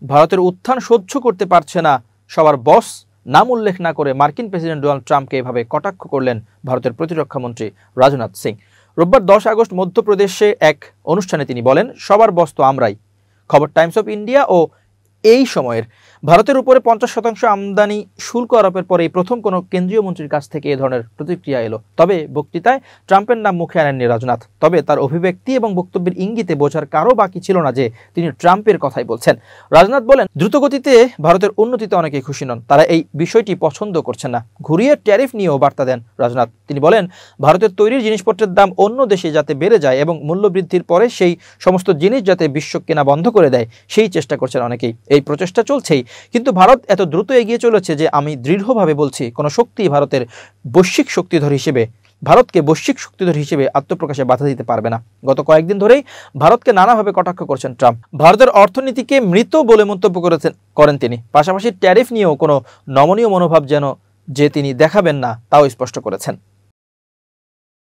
ভারতের উত্থান সহ্য করতে পারছে না সবার বস নাম উল্লেখ না করে মার্কিন প্রেসিডেন্ট ডোনাল্ড ট্রাম্পকে এভাবে কটাক্ষ করলেন ভারতের প্রতিরক্ষা মন্ত্রী রাজনাথ সিং। রোববার 10 আগস্ট মধ্যপ্রদেশে এক অনুষ্ঠানে তিনি বলেন, সবার বস তো আমরাই। খবর টাইমস অফ ইন্ডিয়া। ও এই সময়ের ভারতের উপরে 50% আমদানি শুল্ক আরোপের পরে প্রথম কোনো কেন্দ্রীয় মন্ত্রীর কাছ থেকে এ ধরনের প্রতিক্রিয়া এলো। তবে বক্তৃতায় ট্রাম্পের নাম মুখে আনেননি রাজনাথ। তবে তার অভিব্যক্তি এবং বক্তব্যের ইঙ্গিতে বোঝার কারো বাকি ছিল না যে তিনি ট্রাম্পের কথাই বলছেন। রাজনাথ বলেন, দ্রুতগতিতে ভারতের উন্নতিতে অনেকেই খুশি নন, তারা এই বিষয়টি পছন্দ করছেন না। ঘুরিয়ে ট্যারিফ নিয়েও বার্তা দেন রাজনাথ। তিনি বলেন, ভারতের তৈরি জিনিসপত্রের দাম অন্য দেশে যাতে বেড়ে যায় এবং মূল্যবৃদ্ধির পরে সেই সমস্ত জিনিস যাতে বিশ্ব কেনা বন্ধ করে দেয়, সেই চেষ্টা করছেন অনেকেই। এই প্রচেষ্টা চলছেই, কিন্তু ভারত এত দ্রুত এগিয়ে চলেছে যে আমি দৃঢ়ভাবে বলছি, কোনো শক্তি ভারতকে বৈশ্বিক শক্তিধর হিসেবে আত্মপ্রকাশে বাধা দিতে পারবে না। গত কয়েকদিন ধরেই ভারতকে নানাভাবে কটাক্ষ করছেন ট্রাম্প। ভারতের অর্থনীতিকে মৃত বলে মন্তব্য করেন তিনি। পাশাপাশি ট্যারিফ নিয়েও কোনো নমনীয় মনোভাব যে তিনি দেখাবেন না তাও স্পষ্ট করেছেন।